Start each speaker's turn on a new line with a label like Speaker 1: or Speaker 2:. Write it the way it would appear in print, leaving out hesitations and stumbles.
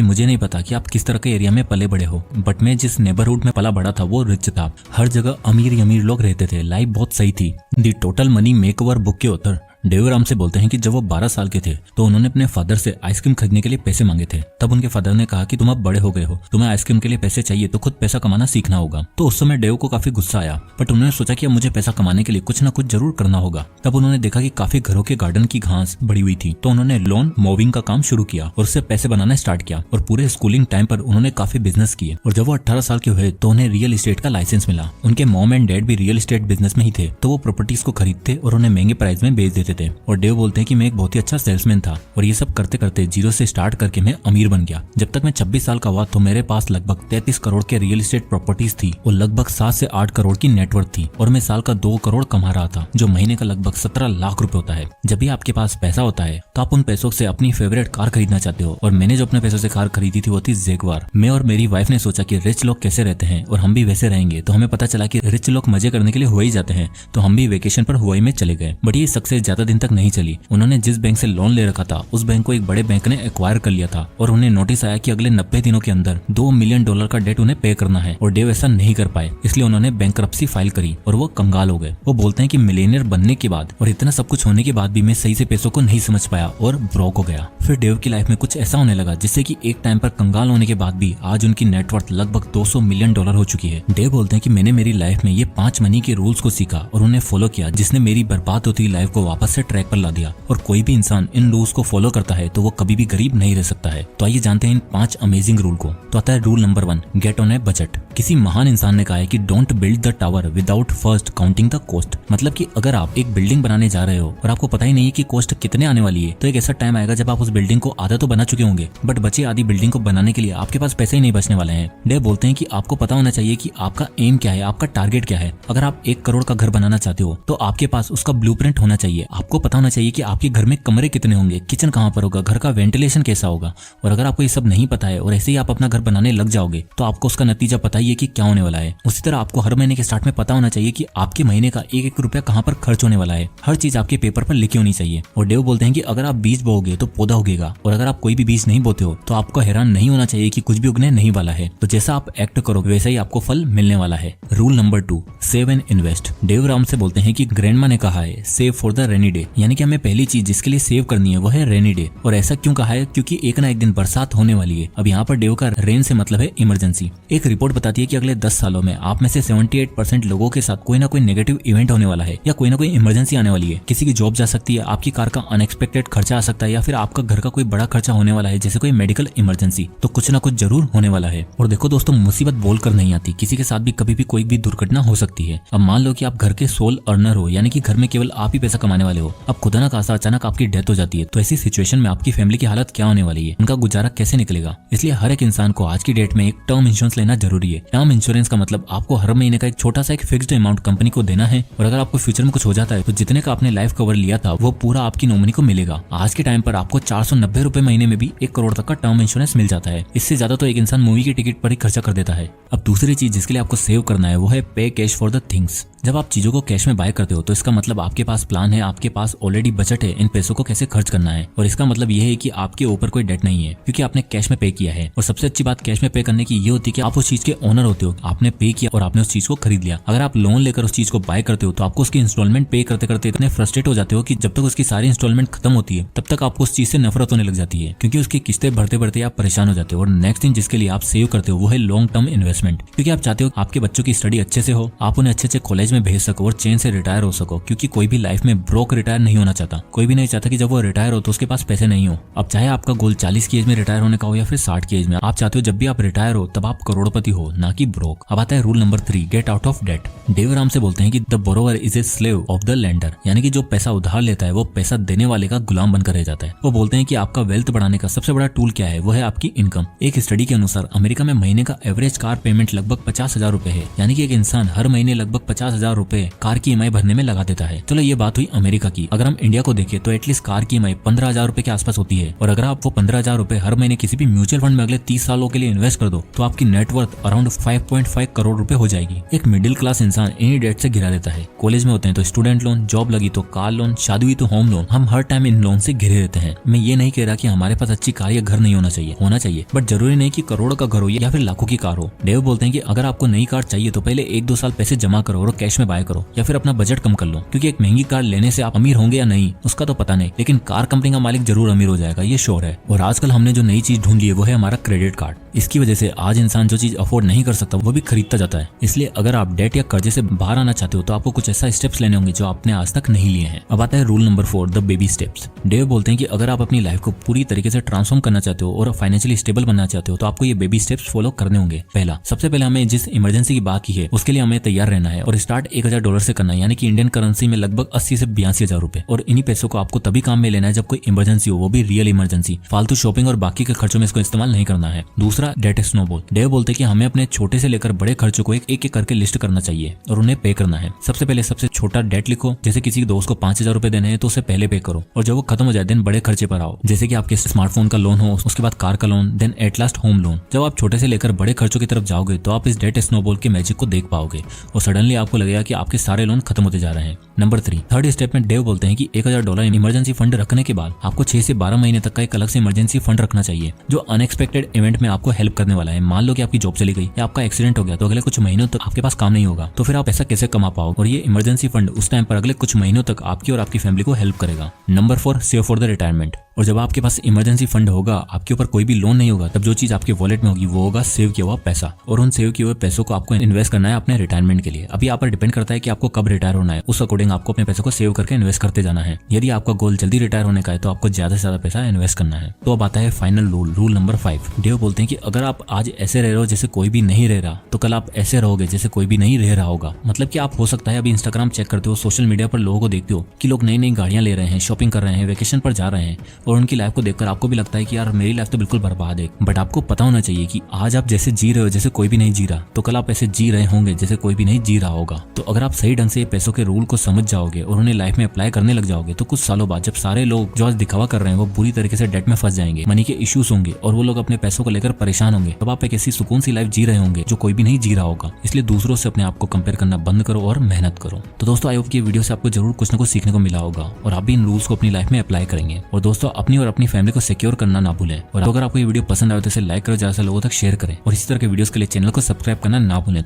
Speaker 1: मुझे नहीं पता कि आप किस तरह के एरिया में पले बड़े हो, बट मैं जिस नेबरहुड में पला बड़ा था वो रिच था। हर जगह अमीर ही अमीर लोग रहते थे। लाइफ बहुत सही थी। दी टोटल मनी मेकओवर बुक के ऑथर डेव रामसे बोलते हैं कि जब वो 12 साल के थे तो उन्होंने अपने फादर से आइसक्रीम खरीदने के लिए पैसे मांगे थे। तब उनके फादर ने कहा कि तुम अब बड़े हो गए हो, तुम्हें आइसक्रीम के लिए पैसे चाहिए तो खुद पैसा कमाना सीखना होगा। तो उस समय डेव को काफी गुस्सा आया, बट उन्होंने सोचा कि अब मुझे पैसा कमाने के लिए कुछ न कुछ जरूर करना होगा। तब उन्होंने देखा कि काफी घरों के गार्डन की घास बड़ी हुई थी, तो उन्होंने लॉन मोविंग का काम शुरू किया और उससे पैसे बनाना स्टार्ट किया। और पूरे स्कूलिंग टाइम पर उन्होंने काफी बिजनेस किए। और जब वो 18 साल के हुए तो उन्हें रियल एस्टेट का लाइसेंस मिला। उनके मॉम एंड डैड भी रियल एस्टेट बिजनेस में ही थे, तो वो प्रॉपर्टीज को खरीदते और उन्हें महंगे प्राइस में बेच देते थे। और डेव बोलते हैं कि मैं एक बहुत ही अच्छा सेल्समैन था और ये सब करते करते जीरो से स्टार्ट करके मैं अमीर बन गया। जब तक मैं 26 साल का हुआ तो मेरे पास लगभग 33 करोड़ के रियल एस्टेट प्रॉपर्टीज थी और लगभग 7 से 8 करोड़ की नेटवर्थ थी। और मैं साल का 2 करोड़ कमा रहा था, जो महीने का लगभग 17 लाख रुपए होता है। जब भी आपके पास पैसा होता है तो आप उन पैसों से अपनी फेवरेट कार खरीदना चाहते हो। और मैंने जो अपने पैसों से कार खरीदी थी वो थी जैगवार। मैं और मेरी वाइफ ने सोचा कि रिच लोग कैसे रहते हैं और हम भी वैसे रहेंगे। तो हमें पता चला कि रिच लोग मजे करने के लिए हुआई जाते हैं, तो हम भी वेकेशन पर हुआई में चले गए। बट ये सक्सेस ज्यादा दिन तक नहीं चली। उन्होंने जिस बैंक से लोन ले रखा था उस बैंक को एक बड़े बैंक ने एक्वायर कर लिया था और उन्हें नोटिस आया कि अगले 90 दिनों के अंदर $2 मिलियन का डेट उन्हें पे करना है। और डेव ऐसा नहीं कर पाए, इसलिए उन्होंने बैंकरप्सी फाइल करी और वो कंगाल हो गए। वो बोलते हैं कि मिलियनियर बनने के बाद और इतना सब कुछ होने के बाद भी मैं सही से पैसों को नहीं समझ पाया और ब्रोक हो गया। फिर डेव की लाइफ में कुछ ऐसा होने लगा जिससे कि एक टाइम पर कंगाल होने के बाद भी आज उनकी नेटवर्थ लगभग $200 मिलियन हो चुकी है। डेव बोलते हैं कि मैंने मेरी लाइफ में ये 5 मनी के रूल्स को सीखा और उन्हें फॉलो किया, जिसने मेरी बर्बाद होती लाइफ को वापस से ट्रैक पर ला दिया। और कोई भी इंसान इन रूल्स को फॉलो करता है तो वो कभी भी गरीब नहीं रह सकता है। तो आइए जानते हैं इन 5 अमेजिंग रूल को। तो आता है rule number 1, get on A budget. किसी महान इंसान ने कहा है कि don't build the tower without first counting the cost. मतलब कि अगर आप एक बिल्डिंग बनाने जा रहे हो और आपको पता ही नहीं है कि कॉस्ट कितने आने वाली है, तो एक ऐसा टाइम आएगा जब आप उस बिल्डिंग को आधा तो बना चुके होंगे, बट बची आधी बिल्डिंग को बनाने के लिए आपके पास पैसे ही नहीं बचने वाले हैं। डेव बोलते हैं कि आपको पता होना चाहिए कि आपका एम क्या है, आपका टारगेट क्या है। अगर आप 1 करोड़ का घर बनाना चाहते हो तो आपके पास उसका ब्लूप्रिंट होना चाहिए। आपको पता होना चाहिए कि आपके घर में कमरे कितने होंगे, किचन कहाँ पर होगा, घर का वेंटिलेशन कैसा होगा। और अगर आपको ये सब नहीं पता है और ऐसे ही आप अपना घर बनाने लग जाओगे तो आपको उसका नतीजा पता ही है कि क्या होने वाला है। उसी तरह आपको हर महीने के स्टार्ट में पता होना चाहिए कि आपके महीने का 1-1 रुपया कहाँ पर खर्च होने वाला है। हर चीज आपके पेपर पर लिखी होनी चाहिए। और डेव बोलते हैं कि अगर आप बीज बोओगे तो पौधा उगेगा, और अगर आप कोई भी बीज नहीं बोते हो तो आपको हैरान नहीं होना चाहिए कि कुछ भी उगने नहीं वाला है। तो जैसा आप एक्ट करोगे वैसा ही आपको फल मिलने वाला है। Rule number 2, save and invest. Dave Ramsey बोलते हैं कि ग्रैंडमा ने कहा है save for the rainy day, यानी कि हमें पहली चीज जिसके लिए सेव करनी है वो है रेनी डे। और ऐसा क्यों कहा है? क्योंकि एक ना एक दिन बरसात होने वाली है। अब यहाँ पर डेव का रेन से मतलब है इमरजेंसी। एक रिपोर्ट बताती है कि अगले 10 सालों में आप में से 78% लोगों के साथ कोई ना कोई नेगेटिव इवेंट होने वाला है या कोई ना कोई इमरजेंसी आने वाली है। किसी की जॉब जा सकती है, आपकी कार का अनएक्सपेक्टेड खर्चा आ सकता है, या फिर आपका घर का कोई बड़ा खर्चा होने वाला है, जैसे कोई मेडिकल इमरजेंसी। तो कुछ ना कुछ जरूर होने वाला है। और देखो दोस्तों, मुसीबत बोलकर नहीं आती, किसी के साथ भी कभी भी कोई भी दुर्घटना हो सकती है। अब मान लो कि आप घर के सोल अर्नर हो, यानी कि घर में केवल आप ही पैसा कमाने वाले हो। अब खुदा ना खासा अचानक आपकी डेथ हो जाती है, तो ऐसी सिचुएशन में आपकी फैमिली की हालत क्या होने वाली है, उनका गुजारा कैसे निकलेगा। इसलिए हर एक इंसान को आज की डेट में एक टर्म इंश्योरेंस लेना जरूरी है। टर्म इंश्योरेंस का मतलब आपको हर महीने का एक छोटा सा एक फिक्स्ड अमाउंट कंपनी को देना है, और अगर आपको फ्यूचर में कुछ हो जाता है तो जितने का आपने लाइफ कवर लिया था वो पूरा आपकी नॉमिनी को मिलेगा। आज के टाइम पर आपको 490 रुपए महीने में भी 1 करोड़ तक का टर्म इंश्योरेंस मिल जाता है। इससे ज्यादा तो एक इंसान मूवी की टिकट पर ही खर्चा कर देता है। अब दूसरी चीज जिसके लिए आपको सेव करना है वो है पे कैश फॉर द थिंग्स। जब आप चीजों को कैश में बाय करते हो तो इसका मतलब आपके पास प्लान है, आपके पास ऑलरेडी बजट है इन पैसों को कैसे खर्च करना है। और इसका मतलब ये है कि आपके ऊपर कोई डेट नहीं है, क्योंकि आपने कैश में पे किया है। और सबसे अच्छी बात कैश में पे करने की ये होती है कि आप उस चीज के ओनर होते हो, आपने पे किया और आपने उस चीज को खरीद लिया। अगर आप लोन लेकर उस चीज को बाय करते हो तो आपको उसकी इंस्टॉलमेंट पे करते करते इतने फ्रस्ट्रेट हो जाते हो कि जब तक उसकी सारी इंस्टॉलमेंट खत्म होती है तब तक आपको उस चीज से नफरत होने लग जाती है, क्योंकि उसकी किस्तें भरते भरते आप परेशान हो जाते हो। और नेक्स्ट थिंग जिसके लिए आप सेव करते हो वो है लॉन्ग टर्म इन्वेस्टमेंट, क्योंकि आप चाहते हो आपके बच्चों की स्टडी अच्छे से हो, आप उन्हें अच्छे अच्छे कॉलेज में भेज सको और चैन से रिटायर हो सको। क्योंकि कोई भी लाइफ में ब्रोक रिटायर नहीं होना चाहता। कोई भी नहीं चाहता कि जब वो रिटायर हो तो उसके पास पैसे नहीं हो। अब चाहे आपका गोल 40 की एज में रिटायर होने का हो या फिर 60 की एज में, आप चाहते हो जब भी आप रिटायर हो तब आप करोड़पति हो, ना कि ब्रोक। अब आता है rule number 3, get out of debt. Dave Ramsey बोलते हैं कि the borrower is a slave of the lender, यानी कि जो पैसा उधार लेता है वो पैसा देने वाले का गुलाम बनकर रह जाता है। वो बोलते हैं कि आपका वेल्थ बढ़ाने का सबसे बड़ा टूल क्या है, वो है आपकी इनकम। एक स्टडी के अनुसार अमेरिका में महीने का एवरेज कार पेमेंट लगभग 50,000 रुपए है, यानी कि एक इंसान हर महीने लगभग 50,000 रुपए कार की ईएमआई भरने में लगा देता है। चलो ये बात हुई अमेरिका की। अगर हम इंडिया को देखें तो एटलीस्ट कार की ईएमआई 15,000 रुपए के आसपास होती है। और अगर आप वो 15,000 रुपए हर महीने किसी भी म्यूचुअल फंड में अगले 30 सालों के लिए इन्वेस्ट कर दो तो आपकी नेटवर्थ अराउंड अराउंड 5.5 करोड़ रुपए हो जाएगी। एक मिडिल क्लास इंसान इन्हीं डेट से घिरा रहता है। कॉलेज में होते हैं तो स्टूडेंट लोन, जॉब लगी तो कार लोन, शादी हुई तो होम लोन। हम हर टाइम इन लोन से घिरे रहते हैं। मैं ये नहीं कह रहा कि हमारे पास अच्छी कार या घर नहीं होना चाहिए, बट जरूरी नहीं कि करोड़ का घर हो या फिर लाखों की कार हो। डेव बोलते हैं कि अगर आपको नई कार चाहिए तो पहले 1-2 साल पैसे जमा करो और कैश में बाय करो, या फिर अपना बजट कम कर लो, क्योंकि एक महंगी कार लेने से आप अमीर होंगे या नहीं उसका तो पता नहीं, लेकिन कार कंपनी का मालिक जरूर अमीर हो जाएगा, ये श्योर है। और आजकल हमने जो नई चीज ढूंढ ली है वो है हमारा क्रेडिट कार्ड। इसकी वजह से आज इंसान जो चीज अफोर्ड नहीं कर सकता वो भी खरीदता जाता है। इसलिए अगर आप डेट या कर्जे से बाहर आना चाहते हो तो आपको कुछ ऐसा स्टेप्स लेने होंगे जो आपने आज तक नहीं लिए हैं। अब आता है rule number 4, the baby steps. Dave बोलते हैं कि अगर आप अपनी लाइफ को पूरी तरीके से ट्रांसफॉर्म करना चाहते हो और फाइनेंशियली स्टेबल बनना चाहते हो तो आपको ये बेबी स्टेप्स फॉलो करने होंगे। पहला, सबसे पहले हमें जिस इमरजेंसी की बात की है उसके लिए हमें तैयार रहना है और स्टार्ट $1000 से करना है, यानी कि इंडियन करेंसी में लगभग 80 से 82 हजार रुपए। और इन्हीं पैसों को आपको तभी काम में लेना है जब कोई इमरजेंसी हो, वो भी रियल इमरजेंसी। फालतू शॉपिंग और बाकी के खर्चों में इसको इस्तेमाल नहीं करना है। दूसरा, डेट स्नोबॉल। डेव बोलते हैं कि हमें अपने छोटे से लेकर बड़े खर्चों को एक एक करके लिस्ट करना चाहिए और उन्हें पे करना है। सबसे पहले सबसे छोटा डेट लिखो, जैसे किसी दोस्त को 5000 रुपए देने हैं तो उसे पहले पे करो, और जब वो खत्म हो जाए देन बड़े खर्चे पर आओ, जैसे कि आपके स्मार्टफोन का लोन हो, उसके बाद कार का loan, then at last home loan. जब आप छोटे से लेकर बड़े खर्चों की तरफ जाओगे तो आप इस डेट स्नोबॉल के मैजिक को देख पाओगे और सडनली आपको लगेगा कि आपके सारे लोन खत्म होते जा रहे हैं। नंबर 3, थर्ड स्टेप में डेव बोलते हैं कि $1000 इमरजेंसी फंड रखने के बाद आपको 6 से 12 महीने तक का एक अलग से इमरजेंसी फंड रखना चाहिए जो अनएक्सपेक्टेड इवेंट में आपको हेल्प करने वाला है। मान लो कि आपकी जॉब चली गई या आपका एक्सीडेंट हो गया तो अगले कुछ महीनों तक आपके पास काम नहीं होगा, तो फिर आप पैसा कैसे कमा पाओगे? और ये इमरजेंसी फंड उस टाइम पर अगले कुछ महीनों तक आपकी और आपकी फैमिली को हेल्प करेगा। Number 4, save for the retirement. और जब आपके पास इमरजेंसी फंड होगा, आपके ऊपर कोई भी लोन नहीं होगा, तब जो चीज आपके वॉलेट में होगी वो होगा सेव किया हुआ पैसा, और उन सेव किए हुए पैसों को आपको इन्वेस्ट करना है अपने रिटायरमेंट के लिए। अभी आप पर डिपेंड करता है कि आपको कब रिटायर होना है, उस अकॉर्डिंग आपको अपने पैसों को सेव करके इन्वेस्ट करते जाना है। यदि आपका गोल जल्दी रिटायर होने का है तो आपको ज्यादा से ज्यादा पैसा इन्वेस्ट करना है। तो अब आता है फाइनल रूल नंबर 5। डेव बोलते हैं कि अगर आप आज ऐसे रह रहे हो जैसे कोई भी नहीं रह रहा, तो कल आप ऐसे रहोगे जैसे कोई भी नहीं रह रहा होगा। मतलब कि आप हो सकता है अभी इंस्टाग्राम चेक करते हो, सोशल मीडिया पर लोगों को देखते हो कि लोग नई नई गाड़ियां ले रहे हैं, शॉपिंग कर रहे हैं, वेकेशन पर जा रहे हैं, और उनकी लाइफ को देखकर आपको भी लगता है कि यार मेरी लाइफ तो बिल्कुल बर्बाद है। बट आपको पता होना चाहिए कि आज आप जैसे जी रहे हो जैसे कोई भी नहीं जी रहा, तो कल आप ऐसे जी रहे होंगे जैसे कोई भी नहीं जी रहा होगा। तो अगर आप सही ढंग से पैसों के रूल को समझ जाओगे और उन्हें लाइफ में अप्लाई करने लग जाओगे तो कुछ सालों बाद जब सारे लोग जो आज दिखावा कर रहे हैं वो बुरी तरीके से डेट में फंस जाएंगे, मनी के इश्यूज होंगे और वो लोग अपने पैसों को लेकर परेशान होंगे, तब आप एक ऐसी सुकून सी लाइफ जी रहे होंगे जो कोई भी नहीं जी रहा होगा। इसलिए दूसरों से अपने आप को कंपेयर करना बंद करो और मेहनत करो। तो दोस्तों, आई होप कि वीडियो से आपको जरूर कुछ ना कुछ सीखने को मिला होगा और आप भी इन रूल्स को अपनी लाइफ में अप्लाई करेंगे। और दोस्तों, अपनी और अपनी फैमिली को सिक्योर करना ना भूलें। और अगर आपको ये वीडियो पसंद आए तो इसे लाइक करो, ज्यादा से लोगों तक शेयर करें, और इसी तरह के वीडियोस के लिए चैनल को सब्सक्राइब करना ना भूलें।